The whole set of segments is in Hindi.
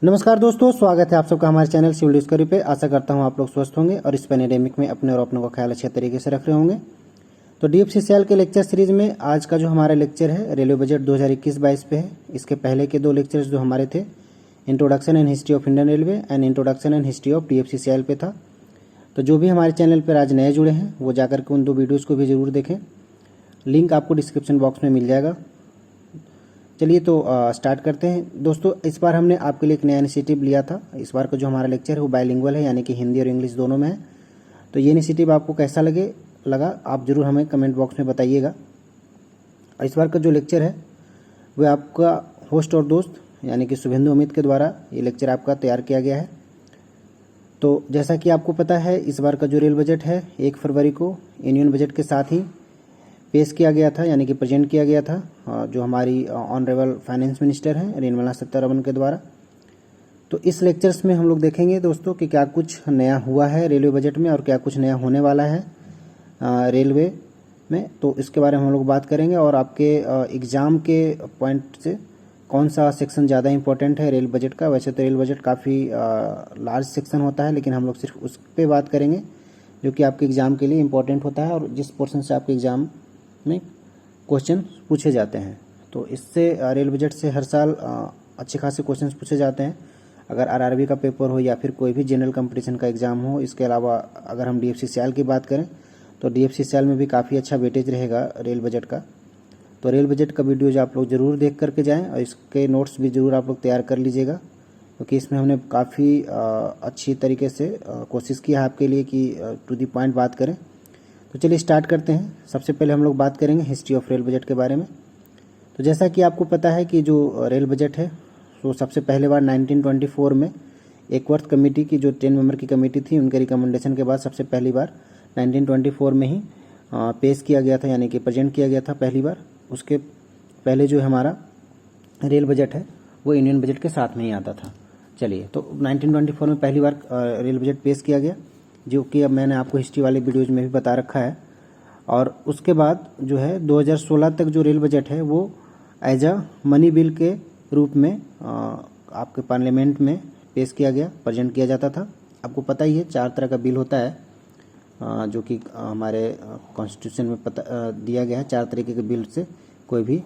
नमस्कार दोस्तों, स्वागत है आप सबका हमारे चैनल सिविल डिस्कवरी पे। आशा करता हूं आप लोग स्वस्थ होंगे और इस पैंडेमिक में अपने और अपनों का ख्याल अच्छे तरीके से रख रहे होंगे। तो डीएफसीसीएल के लेक्चर सीरीज में आज का जो हमारा लेक्चर है रेलवे बजट 2021-22 पे है। इसके पहले के दो लेक्चर्स जो हमारे थे, introduction and history of Indian railway and introduction and history of DFCCL पे था। तो जो भी हमारे चैनल पर आज नए जुड़े हैं वो जाकर के उन दो वीडियोज़ को भी ज़रूर देखें। लिंक आपको डिस्क्रिप्शन बॉक्स में मिल जाएगा। चलिए तो स्टार्ट करते हैं दोस्तों। इस बार हमने आपके लिए एक नया इनिशिएटिव लिया था। इस बार का जो हमारा लेक्चर है वो बाइलिंगुअल है, यानी कि हिंदी और इंग्लिश दोनों में है। तो ये इनिशिएटिव आपको कैसा लगा आप ज़रूर हमें कमेंट बॉक्स में बताइएगा। इस बार का जो लेक्चर है वो आपका होस्ट और दोस्त यानी कि शुभेंदु अमित के द्वारा ये लेक्चर आपका तैयार किया गया है। तो जैसा कि आपको पता है, इस बार का जो रेल बजट है 1 फरवरी को यूनियन बजट के साथ ही पेश किया गया था, यानी कि प्रेजेंट किया गया था, जो हमारी ऑनरेबल फाइनेंस मिनिस्टर हैं निर्मला सीतारमण के द्वारा। तो इस लेक्चर्स में हम लोग देखेंगे दोस्तों कि क्या कुछ नया हुआ है रेलवे बजट में और क्या कुछ नया होने वाला है रेलवे में। तो इसके बारे में हम लोग बात करेंगे और आपके एग्ज़ाम के पॉइंट से कौन सा सेक्शन ज़्यादा इंपॉर्टेंट है रेल बजट का। वैसे तो रेल बजट काफ़ी लार्ज सेक्शन होता है, लेकिन हम लोग सिर्फ उस पर बात करेंगे जो कि आपके एग्ज़ाम के लिए इम्पोर्टेंट होता है और जिस पोर्शन से आपके एग्ज़ाम में क्वेश्चन पूछे जाते हैं। तो इससे रेल बजट से हर साल अच्छे खासे क्वेश्चंस पूछे जाते हैं। अगर आरआरबी का पेपर हो या फिर कोई भी जनरल कंपटीशन का एग्ज़ाम हो। इसके अलावा अगर हम डीएफसीसीएल की बात करें तो डीएफसीसीएल में भी काफ़ी अच्छा वेटेज रहेगा रेल बजट का। तो रेल बजट का वीडियोज आप लोग ज़रूर देख करके जाएँ और इसके नोट्स भी ज़रूर आप लोग तैयार कर लीजिएगा, क्योंकि इसमें हमने काफ़ी अच्छी तरीके से कोशिश किया है आपके लिए कि टू दी पॉइंट बात करें। तो चलिए स्टार्ट करते हैं। सबसे पहले हम लोग बात करेंगे हिस्ट्री ऑफ रेल बजट के बारे में। तो जैसा कि आपको पता है कि जो रेल बजट है तो सबसे पहले बार 1924 में एकवर्थ कमेटी की जो 10 मेंबर की कमेटी थी, उनके रिकमेंडेशन के बाद सबसे पहली बार 1924 में ही पेश किया गया था, यानी कि प्रेजेंट किया गया था पहली बार। उसके पहले जो हमारा रेल बजट है वो यूनियन बजट के साथ में ही आता था। चलिए, तो 1924 में पहली बार रेल बजट पेश किया गया, जो कि अब मैंने आपको हिस्ट्री वाले वीडियोज़ में भी बता रखा है। और उसके बाद जो है 2016 तक जो रेल बजट है वो एज अ मनी बिल के रूप में आपके पार्लियामेंट में पेश किया गया, प्रेजेंट किया जाता था। आपको पता ही है 4 तरह का बिल होता है, जो कि हमारे कॉन्स्टिट्यूशन में दिया गया है। 4 तरीके के बिल से कोई भी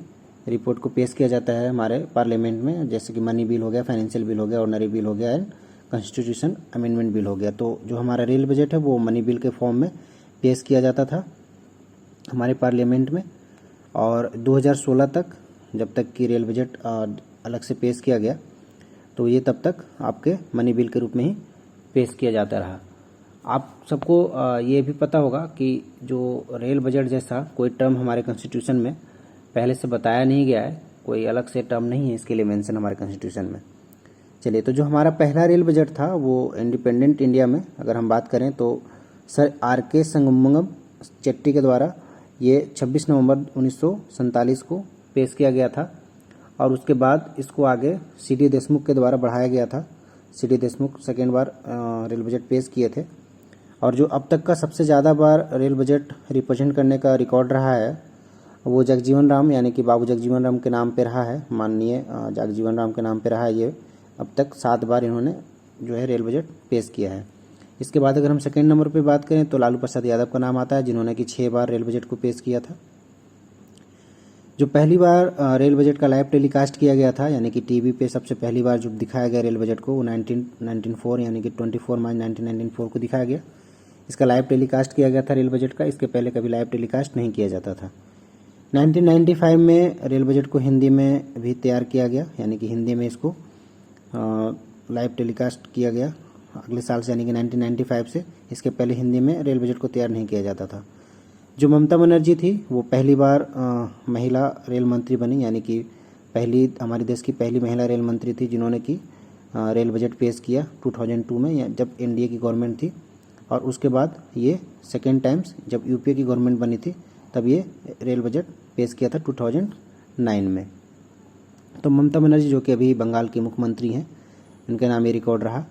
रिपोर्ट को पेश किया जाता है हमारे पार्लियामेंट में, जैसे कि मनी बिल हो गया, फाइनेंशियल बिल हो गया, ऑर्डनरी बिल हो गया एंड कॉन्स्टिट्यूशन अमेंडमेंट बिल हो गया। तो जो हमारा रेल बजट है वो मनी बिल के फॉर्म में पेश किया जाता था हमारे पार्लियामेंट में। और 2016 तक, जब तक कि रेल बजट अलग से पेश किया गया, तो ये तब तक आपके मनी बिल के रूप में ही पेश किया जाता रहा। आप सबको ये भी पता होगा कि जो रेल बजट जैसा कोई टर्म हमारे कॉन्स्टिट्यूशन में पहले से बताया नहीं गया है, कोई अलग से टर्म नहीं है इसके लिए मेंशन हमारे कॉन्स्टिट्यूशन में। चलिए, तो जो हमारा पहला रेल बजट था वो इंडिपेंडेंट इंडिया में अगर हम बात करें तो सर आर.के. संगमम चेट्टी के द्वारा ये 26 नवंबर 1947 को पेश किया गया था। और उसके बाद इसको आगे सी.डी. देशमुख के द्वारा बढ़ाया गया था। सी.डी. देशमुख सेकेंड बार रेल बजट पेश किए थे। और जो अब तक का सबसे ज़्यादा बार रेल बजट रिप्रेजेंट करने का रिकॉर्ड रहा है वो जगजीवन राम, यानी कि बाबू जगजीवन राम के नाम पे रहा है। माननीय जगजीवन राम के नाम पे रहा है ये। अब तक 7 बार इन्होंने जो है रेल बजट पेश किया है। इसके बाद अगर हम सेकेंड नंबर पे बात करें तो लालू प्रसाद यादव का नाम आता है, जिन्होंने कि 6 बार रेल बजट को पेश किया था। जो पहली बार रेल बजट का लाइव टेलीकास्ट किया गया था, यानी कि टीवी पे सबसे पहली बार जो दिखाया गया रेल बजट को, वो 1994 यानी कि 24 मार्च 1994 को दिखाया गया। इसका लाइव टेलीकास्ट किया गया था रेल बजट का। इसके पहले कभी लाइव टेलीकास्ट नहीं किया जाता था। 1995 में रेल बजट को हिंदी में भी तैयार किया गया, यानी कि हिंदी में इसको लाइव टेलीकास्ट किया गया अगले साल से, यानी कि 1995 से। इसके पहले हिंदी में रेल बजट को तैयार नहीं किया जाता था। जो ममता बनर्जी थी वो पहली बार महिला रेल मंत्री बनी, यानी कि पहली हमारे देश की पहली महिला रेल मंत्री थी जिन्होंने कि रेल बजट पेश किया 2002 में, जब एनडीए की गवर्नमेंट थी। और उसके बाद ये सेकेंड टाइम्स जब यूपीए की गवर्नमेंट बनी थी तब ये रेल बजट पेश किया था 2009 में। तो ममता बनर्जी जो कि अभी बंगाल की मुख्यमंत्री हैं, इनका नाम ये रिकॉर्ड रहा।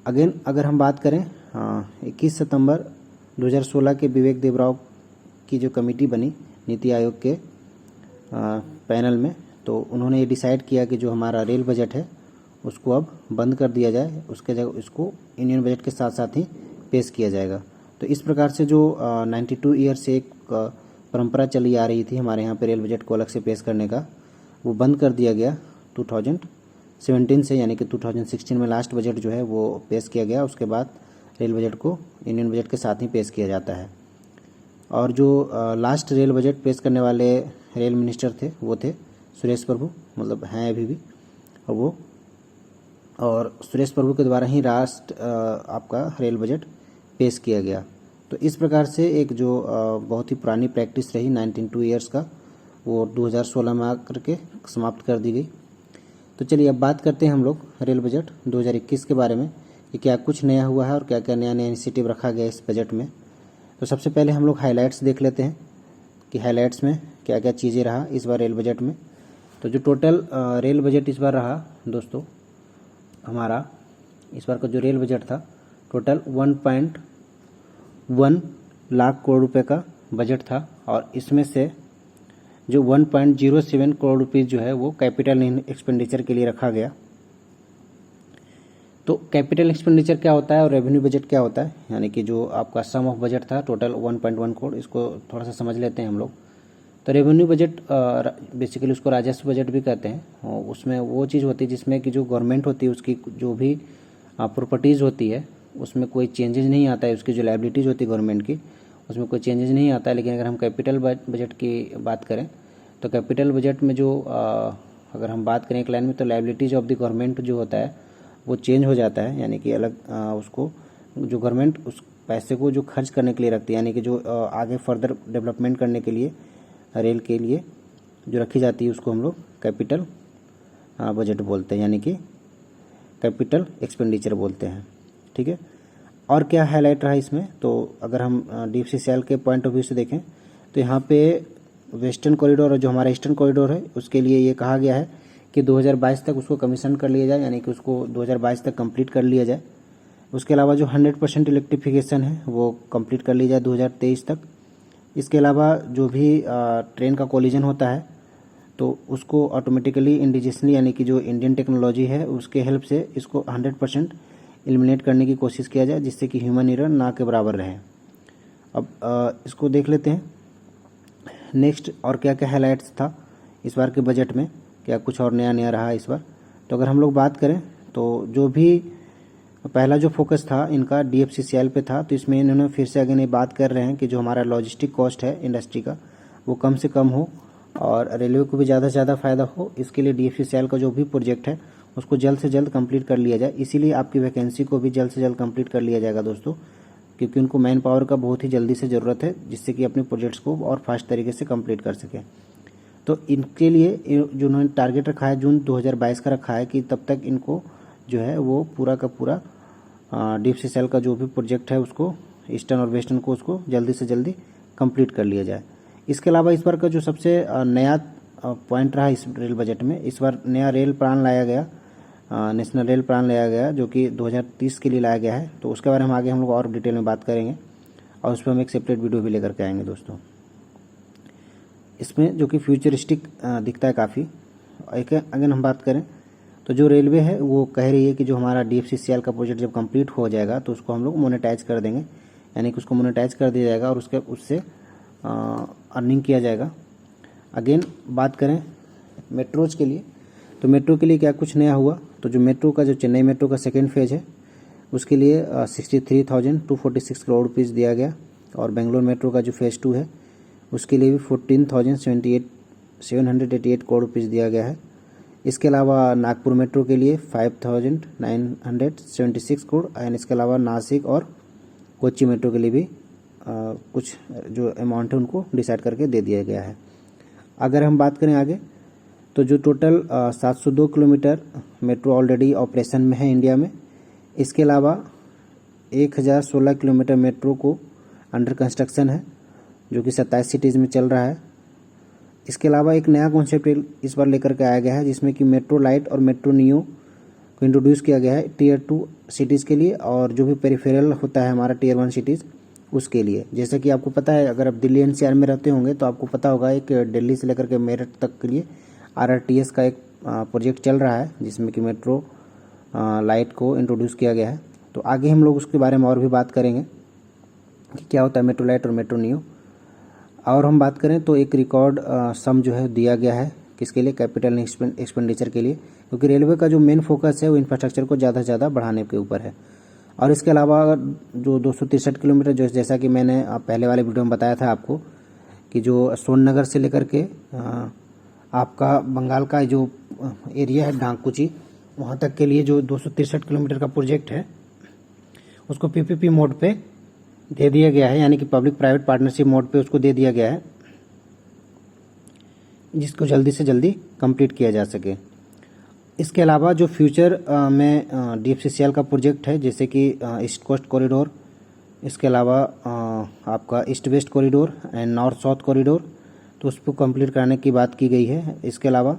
अगेन अगर हम बात करें 21 सितंबर 2016 के विवेक देवराव की जो कमेटी बनी नीति आयोग के पैनल में, तो उन्होंने ये डिसाइड किया कि जो हमारा रेल बजट है उसको अब बंद कर दिया जाए, उसके जगह इसको यूनियन बजट के साथ साथ ही पेश किया जाएगा। तो इस प्रकार से जो 92 ईयर से एक परंपरा चली आ रही थी हमारे यहाँ पे रेल बजट को अलग से पेश करने का, वो बंद कर दिया गया 2017 से, यानी कि 2016 में लास्ट बजट जो है वो पेश किया गया। उसके बाद रेल बजट को यूनियन बजट के साथ ही पेश किया जाता है। और जो लास्ट रेल बजट पेश करने वाले रेल मिनिस्टर थे वो थे सुरेश प्रभु, मतलब हैं अभी भी वो, और सुरेश प्रभु के द्वारा ही राष्ट्र आपका रेल बजट पेश किया गया। तो इस प्रकार से एक जो बहुत ही पुरानी प्रैक्टिस रही 92 ईयर्स का, वो 2016 में आकर के समाप्त कर दी गई। तो चलिए अब बात करते हैं हम लोग रेल बजट 2021 के बारे में कि क्या कुछ नया हुआ है और क्या क्या नया नया इनिशिएटिव रखा गया इस बजट में। तो सबसे पहले हम लोग हाइलाइट्स देख लेते हैं कि हाइलाइट्स में क्या क्या चीज़ें रहा इस बार रेल बजट में। तो जो टोटल रेल बजट इस बार रहा दोस्तों हमारा, इस बार का जो रेल बजट था टोटल 1.1 लाख करोड़ रुपए का बजट था, और इसमें से जो 1.07 करोड़ रुपीज़ जो है वो कैपिटल एक्सपेंडिचर के लिए रखा गया। तो कैपिटल एक्सपेंडिचर क्या होता है और रेवेन्यू बजट क्या होता है, यानी कि जो आपका सम ऑफ बजट था टोटल 1.1 करोड़, इसको थोड़ा सा समझ लेते हैं हम लोग। तो रेवेन्यू बजट बेसिकली उसको राजस्व बजट भी कहते हैं, और उसमें वो चीज़ होती है जिसमें कि जो गवर्नमेंट होती है उसकी जो भी प्रॉपर्टीज़ होती है उसमें कोई चेंजेस नहीं आता है, उसकी जो लायबिलिटीज़ होती है गवर्नमेंट की उसमें कोई चेंजेस नहीं आता है। लेकिन अगर हम कैपिटल बजट की बात करें तो कैपिटल बजट में जो अगर हम बात करें एक लाइन में, तो लायबिलिटीज ऑफ द गवर्नमेंट जो होता है वो चेंज हो जाता है, यानी कि अलग उसको जो गवर्नमेंट उस पैसे को जो खर्च करने के लिए रखती है, यानी कि जो आगे फर्दर डेवलपमेंट करने के लिए रेल के लिए जो रखी जाती है उसको हम लोग कैपिटल बजट बोलते हैं, यानी कि कैपिटल एक्सपेंडिचर बोलते हैं। ठीक है, और क्या हाईलाइट रहा इसमें, तो अगर हम DFCCIL के पॉइंट ऑफ व्यू से देखें तो यहाँ पे वेस्टर्न कॉरिडोर और जो हमारा ईस्टर्न कॉरिडोर है उसके लिए ये कहा गया है कि 2022 तक उसको कमीशन कर लिया जाए, यानी कि उसको 2022 तक कंप्लीट कर लिया जाए। उसके अलावा जो 100% इलेक्ट्रिफिकेशन है वो कंप्लीट कर ली जाए 2023 तक। इसके अलावा जो भी ट्रेन का कोलिजन होता है तो उसको ऑटोमेटिकली इंडिजिसली, यानी कि जो इंडियन टेक्नोलॉजी है उसके हेल्प से इसको 100% एलिमिनेट करने की कोशिश किया जाए, जिससे कि ह्यूमन एरर ना के बराबर रहे। अब इसको देख लेते हैं नेक्स्ट, और क्या क्या हाईलाइट्स था इस बार के बजट में, क्या कुछ और नया नया रहा इस बार। तो अगर हम लोग बात करें तो जो भी पहला जो फोकस था इनका DFCCIL पे था, तो इसमें इन्होंने फिर से अगेन ये बात कर रहे हैं कि जो हमारा लॉजिस्टिक कॉस्ट है इंडस्ट्री का वो कम से कम हो और रेलवे को भी ज़्यादा से ज़्यादा फ़ायदा हो। इसके लिए DFCCIL का जो भी प्रोजेक्ट है उसको जल्द से जल्द कंप्लीट कर लिया जाए। इसीलिए आपकी वैकेंसी को भी जल्द से जल्द कंप्लीट कर लिया जाएगा दोस्तों, क्योंकि उनको मैन पावर का बहुत ही जल्दी से ज़रूरत है, जिससे कि अपने प्रोजेक्ट्स को और फास्ट तरीके से कंप्लीट कर सकें। तो इनके लिए जो उन्होंने टारगेट रखा है जून 2022 का रखा है कि तब तक इनको जो है वो पूरा का पूरा DFCCIL का जो भी प्रोजेक्ट है उसको ईस्टर्न और वेस्टर्न को उसको जल्दी से जल्दी कंप्लीट कर लिया जाए। इसके अलावा इस बार का जो सबसे नया पॉइंट रहा इस रेल बजट में, इस बार नया रेल प्लान लाया गया, नेशनल रेल प्लान लाया गया जो कि 2030 के लिए लाया गया है। तो उसके बारे में आगे हम लोग और डिटेल में बात करेंगे और उस पर हम एक सेपरेट वीडियो भी लेकर के आएंगे दोस्तों। इसमें जो कि फ्यूचरिस्टिक दिखता है काफ़ी। एक अगर हम बात करें तो जो रेलवे है वो कह रही है कि जो हमारा DFCCIL का प्रोजेक्ट जब कंप्लीट हो जाएगा तो उसको हम लोग मोनेटाइज कर देंगे, यानी कि उसको मोनेटाइज कर दिया जाएगा और उससे अर्निंग किया जाएगा। अगेन बात करें मेट्रोज के लिए, तो मेट्रो के लिए क्या कुछ नया हुआ, तो जो मेट्रो का जो चेन्नई मेट्रो का सेकेंड फेज है उसके लिए 63,246 करोड़ रुपीज़ दिया गया, और बेंगलोर मेट्रो का जो फेज़ 2 है उसके लिए भी 14,788 करोड़ रुपीज़ दिया गया है। इसके अलावा नागपुर मेट्रो के लिए 5,976 करोड़, एंड इसके अलावा नासिक और कोच्चि मेट्रो के लिए भी कुछ जो अमाउंट है उनको डिसाइड करके दे दिया गया है। अगर हम बात करें आगे तो जो total 702 kilometre metro already operation में है इंडिया में। इसके अलावा 1016 किलोमीटर मेट्रो को अंडर कंस्ट्रक्शन है जो कि 27 सिटीज़ में चल रहा है। इसके अलावा एक नया कॉन्सेप्ट इस बार लेकर के आया गया है जिसमें कि मेट्रो लाइट और मेट्रो नियो को इंट्रोड्यूस किया गया है टियर 2 सिटीज़ के लिए, और जो भी पेरिफेरल होता है हमारा टियर 1 सिटीज़ उसके लिए। जैसे कि आपको पता है, अगर आप दिल्ली NCR में रहते होंगे तो आपको पता होगा एक दिल्ली से लेकर के मेरठ तक के लिए RRTS का एक प्रोजेक्ट चल रहा है जिसमें कि मेट्रो लाइट को इंट्रोड्यूस किया गया है। तो आगे हम लोग उसके बारे में और भी बात करेंगे कि क्या होता है मेट्रो लाइट और मेट्रो नियो। और हम बात करें तो एक रिकॉर्ड सम जो है दिया गया है किसके लिए, कैपिटल एक्सपेंडिचर के लिए, क्योंकि रेलवे का जो मेन फोकस है वो इंफ्रास्ट्रक्चर को ज़्यादा से ज़्यादा बढ़ाने के ऊपर है। और इसके अलावा जो 263 किलोमीटर जो जैसा कि मैंने पहले वाले वीडियो में बताया था आपको कि जो सोननगर से लेकर के आपका बंगाल का जो एरिया है डांगकुची वहाँ तक के लिए जो 263 किलोमीटर का प्रोजेक्ट है उसको पीपीपी मोड पे दे दिया गया है, यानी कि पब्लिक प्राइवेट पार्टनरशिप मोड पे उसको दे दिया गया है, जिसको जल्दी से जल्दी कंप्लीट किया जा सके। इसके अलावा जो फ्यूचर में डीएफसीसीएल का प्रोजेक्ट है जैसे कि ईस्ट कोस्ट कॉरिडोर, इसके अलावा आपका east west corridor and north south corridor, तो उसको कंप्लीट कराने की बात की गई है। इसके अलावा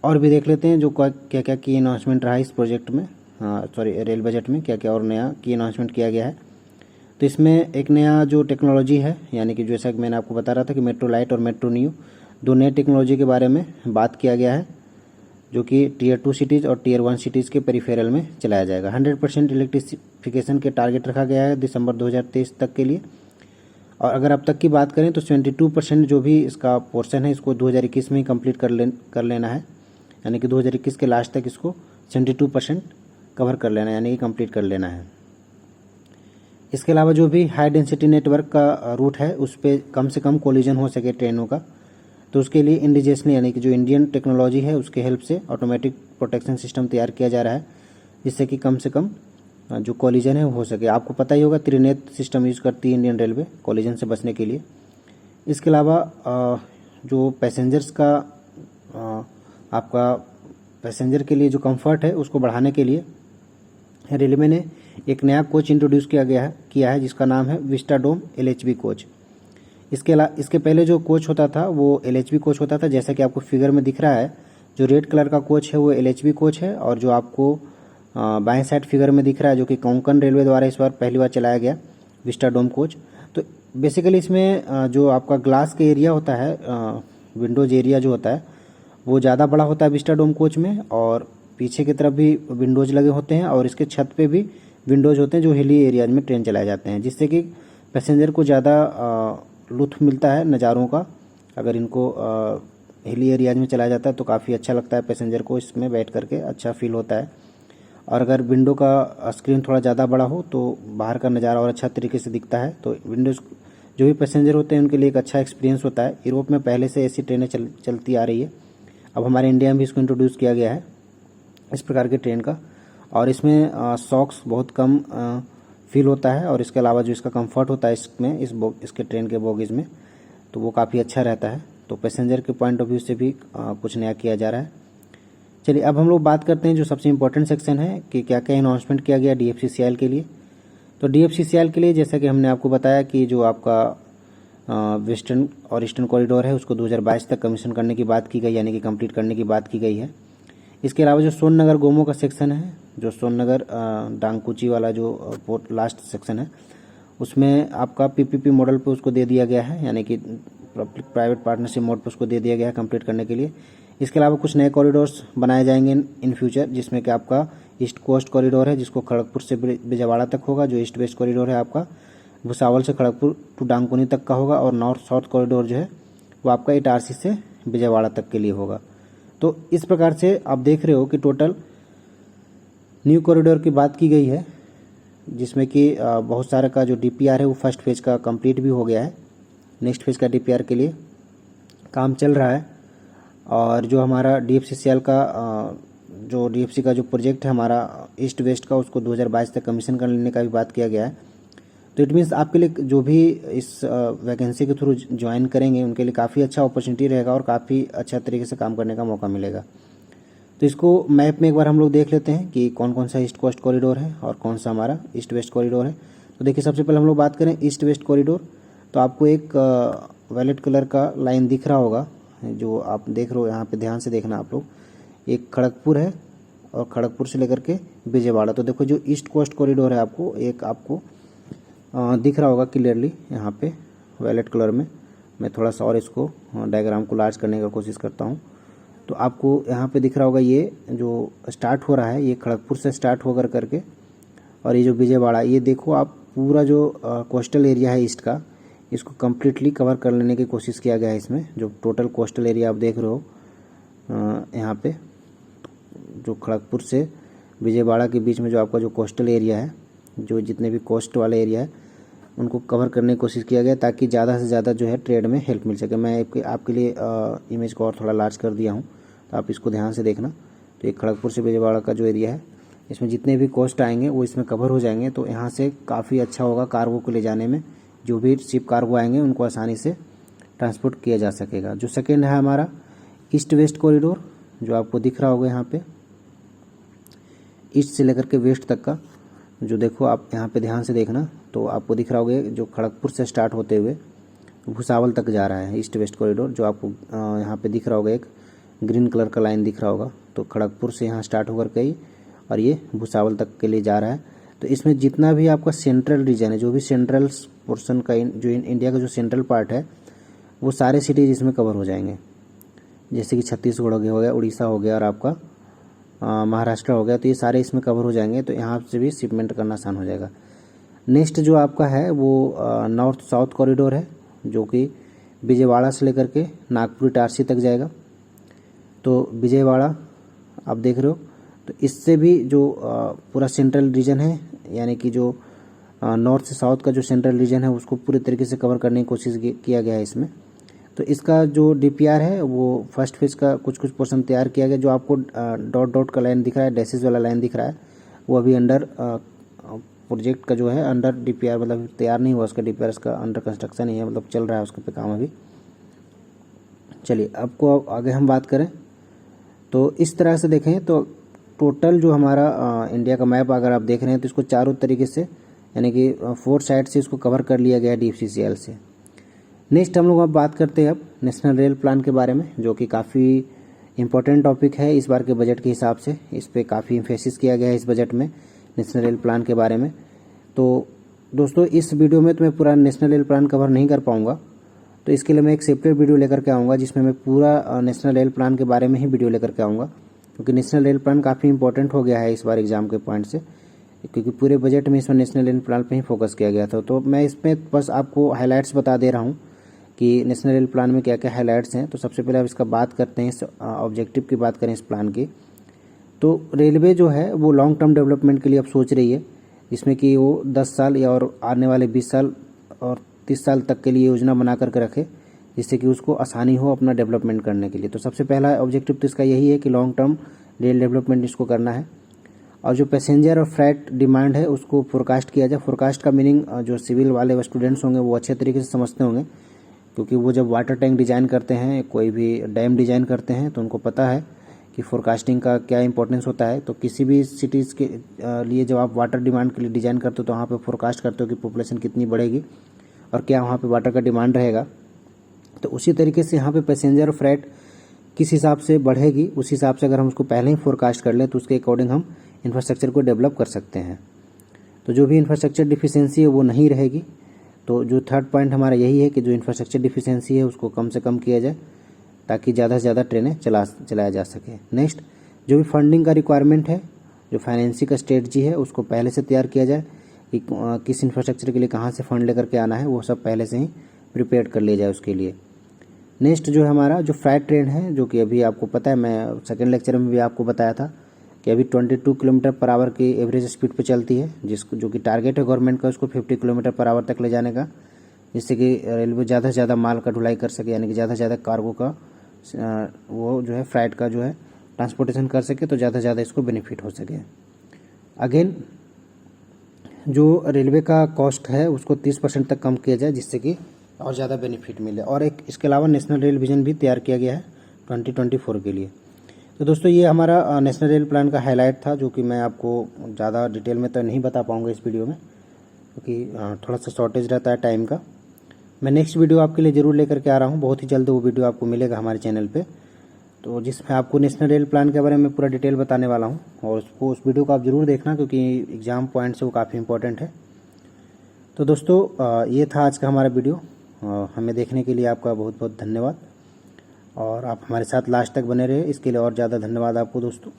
और भी देख लेते हैं जो क्या क्या की अनाउंसमेंट रहा इस प्रोजेक्ट में, रेल बजट में क्या क्या और नया की अनाउंसमेंट किया गया है। तो इसमें एक नया जो टेक्नोलॉजी है, यानी कि जैसा कि मैंने आपको बता रहा था कि मेट्रो लाइट और मेट्रो नियो दो नए टेक्नोलॉजी के बारे में बात किया गया है, जो कि टीयर 2 सिटीज़ और टीयर 1 सिटीज़ के पेरिफेरल में चलाया जाएगा। 100% इलेक्ट्रिफिकेशन के टारगेट रखा गया है दिसंबर 2023 तक के लिए। और अगर अब तक की बात करें तो 72% जो भी इसका पोर्शन है इसको 2021 में ही कंप्लीट कर लेना है, यानी कि 2021 के लास्ट तक इसको 72% कवर कर लेना है, यानी कि कंप्लीट कर लेना है। इसके अलावा जो भी हाई डेंसिटी नेटवर्क का रूट है उस पर कम से कम कोलिजन हो सके ट्रेनों का, तो उसके लिए इंडिजियसली यानी कि जो इंडियन टेक्नोलॉजी है उसके हेल्प से ऑटोमेटिक प्रोटेक्शन सिस्टम तैयार किया जा रहा है, जिससे कि कम से कम जो कोलिजन है वो हो सके। आपको पता ही होगा त्रिनेत्र सिस्टम यूज़ करती है इंडियन रेलवे कोलिजन से बचने के लिए। इसके अलावा जो पैसेंजर्स का आपका पैसेंजर के लिए जो कंफर्ट है उसको बढ़ाने के लिए रेलवे ने एक नया कोच इंट्रोड्यूस किया है जिसका नाम है विस्टाडोम एलएचबी कोच। इसके पहले जो कोच होता था वो एलएचबी कोच होता था, जैसा कि आपको फिगर में दिख रहा है जो रेड कलर का कोच है वो एलएचबी कोच है, और जो आपको बाएं साइड फिगर में दिख रहा है जो कि कोंकण रेलवे द्वारा इस बार पहली बार चलाया गया विस्टाडोम कोच। तो बेसिकली इसमें जो आपका ग्लास के एरिया होता है, विंडोज एरिया जो होता है वो ज़्यादा बड़ा होता है विस्टाडोम कोच में, और पीछे की तरफ भी विंडोज लगे होते हैं और इसके छत पे भी विंडोज होते हैं जो हिली एरियाज में ट्रेन चलाए जाते हैं, जिससे कि पैसेंजर को ज़्यादा लुत्फ मिलता है नज़ारों का। अगर इनको हिली एरियाज में चलाया जाता है तो काफ़ी अच्छा लगता है पैसेंजर को, इसमें बैठ करके अच्छा फील होता है। और अगर विंडो का स्क्रीन थोड़ा ज़्यादा बड़ा हो तो बाहर का नज़ारा और अच्छा तरीके से दिखता है। तो विंडोज जो भी पैसेंजर होते हैं उनके लिए एक अच्छा एक्सपीरियंस होता है। यूरोप में पहले से ऐसी ट्रेनें चलती आ रही है, अब हमारे इंडिया में भी इसको इंट्रोड्यूस किया गया है इस प्रकार के ट्रेन का। और इसमें शॉक्स बहुत कम फील होता है, और इसके अलावा जो इसका कंफर्ट होता है इसमें इसके ट्रेन के बोगीज़ में तो वो काफ़ी अच्छा रहता है। तो पैसेंजर के पॉइंट ऑफ व्यू से भी कुछ नया किया जा रहा है। चलिए अब हम लोग बात करते हैं जो सबसे इम्पोर्टेंट सेक्शन है कि क्या क्या अनाउंसमेंट किया गया डीएफसीसीएल के लिए। तो डीएफसीसीएल के लिए जैसा कि हमने आपको बताया कि जो आपका वेस्टर्न और ईस्टर्न कॉरिडोर है उसको 2022 तक कमीशन करने की बात की गई, यानी कि कंप्लीट करने की बात की गई है। इसके अलावा जो सोननगर गोमो का सेक्शन है, जो सोननगर डांगकुची वाला जो लास्ट सेक्शन है उसमें आपका पीपीपी मॉडल पे उसको दे दिया गया है, यानी कि पब्लिक प्राइवेट पार्टनरशिप मोड पे उसको दे दिया गया है कंप्लीट करने के लिए। इसके अलावा कुछ नए कॉरिडोर्स बनाए जाएंगे इन फ्यूचर, जिसमें कि आपका ईस्ट कोस्ट कॉरिडोर है जिसको खड़गपुर से बिजवाड़ा तक होगा, जो ईस्ट वेस्ट कॉरिडोर है आपका भुसावल से खड़गपुर टू डांगकुनी तक का होगा, और नॉर्थ साउथ कॉरिडोर जो है वो आपका इटारसी से विजयवाड़ा तक के लिए होगा। तो इस प्रकार से आप देख रहे हो कि टोटल न्यू कॉरिडोर की बात की गई है, जिसमें कि बहुत सारे का जो डीपीआर है वो फर्स्ट फेज का कंप्लीट भी हो गया है। नेक्स्ट फेज का डीपीआर के लिए काम चल रहा है। और जो हमारा डीएफसीसीएल का जो डीएफसी का जो प्रोजेक्ट है हमारा ईस्ट वेस्ट का उसको 2022 तक कमीशन कर लेने का भी बात किया गया है। तो इट मीन्स आपके लिए जो भी इस वैकेंसी के थ्रू ज्वाइन करेंगे उनके लिए काफ़ी अच्छा अपॉर्चुनिटी रहेगा और काफ़ी अच्छा तरीके से काम करने का मौका मिलेगा। तो इसको मैप में एक बार हम लोग देख लेते हैं कि कौन कौन सा ईस्ट कोस्ट कॉरिडोर है और कौन सा हमारा ईस्ट वेस्ट कॉरिडोर है। तो देखिए सबसे पहले हम लोग बात करें ईस्ट वेस्ट कॉरिडोर, तो आपको एक वायलेट कलर का लाइन दिख रहा होगा जो आप देख रहे हो, यहाँ पे ध्यान से देखना आप लोग। एक खड़गपुर है और खड़गपुर से लेकर के विजयवाड़ा। तो देखो जो ईस्ट कोस्ट कॉरिडोर है आपको एक आपको दिख रहा होगा क्लियरली यहाँ पे वायलेट कलर में। मैं थोड़ा सा और इसको डायग्राम को लार्ज करने का कोशिश करता हूँ। तो आपको यहाँ पे दिख रहा होगा ये जो स्टार्ट हो रहा है ये खड़गपुर से स्टार्ट होकर करके, और ये जो विजयवाड़ा, ये देखो आप पूरा जो कोस्टल एरिया है ईस्ट का, इसको कम्प्लीटली कवर कर लेने की कोशिश किया गया है इसमें। जो टोटल कोस्टल एरिया आप देख रहे हो यहाँ पे, जो खड़गपुर से विजयवाड़ा के बीच में जो आपका जो कोस्टल एरिया है, जो जितने भी कोस्ट वाले एरिया है उनको कवर करने की कोशिश किया गया ताकि ज़्यादा से ज़्यादा जो है ट्रेड में हेल्प मिल सके। मैं आपके लिए इमेज को और थोड़ा लार्ज कर दिया हूँ, तो आप इसको ध्यान से देखना। तो ये खड़गपुर से विजयवाड़ा का जो एरिया है, इसमें जितने भी कोस्ट आएंगे वो इसमें कवर हो जाएंगे। तो यहाँ से काफ़ी अच्छा होगा कार्गो को ले जाने में, जो भी शिप कार्गो आएंगे उनको आसानी से ट्रांसपोर्ट किया जा सकेगा। जो सेकेंड है हमारा ईस्ट वेस्ट कॉरिडोर, जो आपको दिख रहा होगा यहाँ पे, ईस्ट से लेकर के वेस्ट तक का, जो देखो आप यहाँ पे ध्यान से देखना, तो आपको दिख रहा होगा जो खड़गपुर से स्टार्ट होते हुए भुसावल तक जा रहा है ईस्ट वेस्ट कॉरिडोर। जो आपको यहाँ पे दिख रहा होगा एक ग्रीन कलर का लाइन दिख रहा होगा, तो खड़गपुर से यहाँ स्टार्ट होकर के और ये भुसावल तक के लिए जा रहा है। तो इसमें जितना भी आपका सेंट्रल रीजन है, जो भी सेंट्रल पोर्शन का जो इंडिया का जो सेंट्रल पार्ट है, वो सारे सिटीज़ इसमें कवर हो जाएंगे। जैसे कि छत्तीसगढ़ हो गया, उड़ीसा हो गया और आपका महाराष्ट्र हो गया, तो ये सारे इसमें कवर हो जाएंगे। तो यहाँ से भी शिपमेंट करना आसान हो जाएगा। नेक्स्ट जो आपका है वो नॉर्थ साउथ कॉरिडोर है, जो कि विजयवाड़ा से लेकर के नागपुर इटारसी तक जाएगा। तो विजयवाड़ा आप देख रहे हो, तो इससे भी जो पूरा सेंट्रल रीजन है, यानी कि जो नॉर्थ से साउथ का जो सेंट्रल रीजन है उसको पूरी तरीके से कवर करने की कोशिश किया गया है इसमें। तो इसका जो DPR है वो फर्स्ट फेज का कुछ पोर्शन तैयार किया गया। जो आपको डॉट डॉट का लाइन दिख रहा है, डैसेज वाला लाइन दिख रहा है, वो अभी अंडर प्रोजेक्ट का जो है अंडर DPR, मतलब तैयार नहीं हुआ उसका DPR, इसका अंडर कंस्ट्रक्शन ही है, मतलब चल रहा है उसके पे काम अभी। चलिए आपको आगे हम बात करें, तो इस तरह से देखें तो टोटल जो हमारा इंडिया का मैप अगर आप देख रहे हैं तो इसको चारों तरीके से, यानी कि 4 साइड से इसको कवर कर लिया गया है DFCCL से। नेक्स्ट हम लोग अब बात करते हैं अब नेशनल रेल प्लान के बारे में, जो कि काफ़ी इम्पोर्टेंट टॉपिक है इस बार के बजट के हिसाब से। इस पर काफ़ी इम्फेसिस किया गया है इस बजट में नेशनल रेल प्लान के बारे में। तो दोस्तों इस वीडियो में तो मैं पूरा नेशनल रेल प्लान कवर नहीं कर पाऊँगा, तो इसके लिए मैं एक सेपरेट वीडियो लेकर के आऊँगा जिसमें मैं पूरा नेशनल रेल प्लान के बारे में ही वीडियो लेकर के आऊँगा, क्योंकि नेशनल रेल प्लान काफ़ी इंपॉर्टेंट हो गया है इस बार एग्जाम के पॉइंट से, क्योंकि पूरे बजट में इसमें नेशनल रेल प्लान पे ही फोकस किया गया था। तो मैं इसमें बस आपको हाइलाइट्स बता दे रहा हूँ कि नेशनल रेल प्लान में क्या क्या हाइलाइट्स हैं। तो सबसे पहले आप इसका बात करते हैं, इस ऑब्जेक्टिव की बात करें इस प्लान की। तो रेलवे जो है वो लॉन्ग टर्म डेवलपमेंट के लिए अब सोच रही है, जिसमें कि वो 10 साल या और आने वाले 20 साल और 30 साल तक के लिए योजना बना करके रखे, जिससे कि उसको आसानी हो अपना डेवलपमेंट करने के लिए। तो सबसे पहला ऑब्जेक्टिव तो इसका यही है कि लॉन्ग टर्म रेल डेवलपमेंट इसको करना है। और जो पैसेंजर और फ्रेट डिमांड है उसको फोरकास्ट किया जाए। फोरकास्ट का मीनिंग जो सिविल वाले स्टूडेंट्स होंगे वो अच्छे तरीके से समझते होंगे, क्योंकि वो जब वाटर टैंक डिज़ाइन करते हैं, कोई भी डैम डिज़ाइन करते हैं, तो उनको पता है कि फोरकास्टिंग का क्या इंपॉर्टेंस होता है। तो किसी भी सिटीज़ के लिए जब आप वाटर डिमांड के लिए डिज़ाइन करते हो तो वहाँ पे फोरकास्ट करते हो कि पॉपुलेशन कितनी बढ़ेगी और क्या वहाँ पे वाटर का डिमांड रहेगा। तो उसी तरीके से यहाँ पे पैसेंजर और फ्रेट किस हिसाब से बढ़ेगी, उस हिसाब से अगर हम उसको पहले ही फोरकास्ट कर लें तो उसके अकॉर्डिंग हम इंफ्रास्ट्रक्चर को डेवलप कर सकते हैं। तो जो भी इंफ्रास्ट्रक्चर डिफिशियंसी है वो नहीं रहेगी। तो जो थर्ड पॉइंट हमारा यही है कि जो इंफ्रास्ट्रक्चर डिफिशियंसी है उसको कम से कम किया जाए, ताकि ज़्यादा से ज़्यादा ट्रेनें चलाया जा सके। नेक्स्ट, जो भी फंडिंग का रिक्वायरमेंट है, जो फाइनेंसिंग का स्ट्रेटजी है, उसको पहले से तैयार किया जाए कि किस इंफ्रास्ट्रक्चर के लिए कहाँ से फंड लेकर के आना है, वो सब पहले से ही प्रिपेयर कर लिया जाए उसके लिए। नेक्स्ट जो हमारा जो फ्राइट ट्रेन है, जो कि अभी आपको पता है, मैं सेकेंड लेक्चर में भी आपको बताया था कि अभी 22 किलोमीटर पर आवर की एवरेज स्पीड पे चलती है, जो कि टारगेट है गवर्नमेंट का उसको 50 किलोमीटर पर आवर तक ले जाने का, जिससे कि रेलवे ज़्यादा से ज़्यादा माल का ढुलाई कर सके, यानी कि ज़्यादा से ज़्यादा कार्गो का वो जो है फ्राइट का जो है ट्रांसपोर्टेशन कर सके, तो ज़्यादा से ज़्यादा इसको बेनिफिट हो सके। अगेन जो रेलवे का कॉस्ट है उसको 30% तक कम किया जाए, जिससे कि और ज़्यादा बेनिफिट मिले। और एक इसके अलावा नेशनल रेल विजन भी तैयार किया गया है 2024 के लिए। तो दोस्तों ये हमारा नेशनल रेल प्लान का हाईलाइट था, जो कि मैं आपको ज़्यादा डिटेल में तो नहीं बता पाऊँगा इस वीडियो में, क्योंकि थोड़ा सा शॉर्टेज रहता है टाइम का। मैं नेक्स्ट वीडियो आपके लिए ज़रूर लेकर के आ रहा हूँ, बहुत ही जल्द वो वीडियो आपको मिलेगा हमारे चैनल पे, तो जिसमें आपको नेशनल रेल प्लान के बारे में पूरा डिटेल बताने वाला हूँ। और उस वीडियो को आप ज़रूर देखना, क्योंकि एग्ज़ाम पॉइंट से वो काफ़ी इंपॉर्टेंट है। तो दोस्तों ये था आज का हमारा वीडियो, हमें देखने के लिए आपका बहुत बहुत धन्यवाद। और आप हमारे साथ लास्ट तक बने रहे, इसके लिए और ज़्यादा धन्यवाद आपको दोस्तों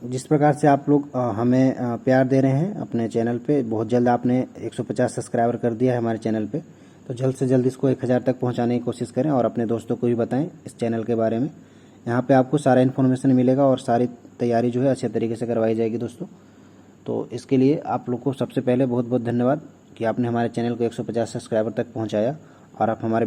जिस प्रकार से आप लोग हमें प्यार दे रहे हैं अपने चैनल पे, बहुत जल्द आपने 150 सब्सक्राइबर कर दिया है हमारे चैनल पे, तो जल्द से जल्द इसको 1000 तक पहुंचाने की कोशिश करें और अपने दोस्तों को भी बताएं इस चैनल के बारे में। यहाँ पे आपको सारा इन्फॉर्मेशन मिलेगा और सारी तैयारी जो है अच्छे तरीके से करवाई जाएगी दोस्तों। तो इसके लिए आप लोग को सबसे पहले बहुत बहुत धन्यवाद कि आपने हमारे चैनल को 150 सब्सक्राइबर तक पहुँचाया और आप हमारे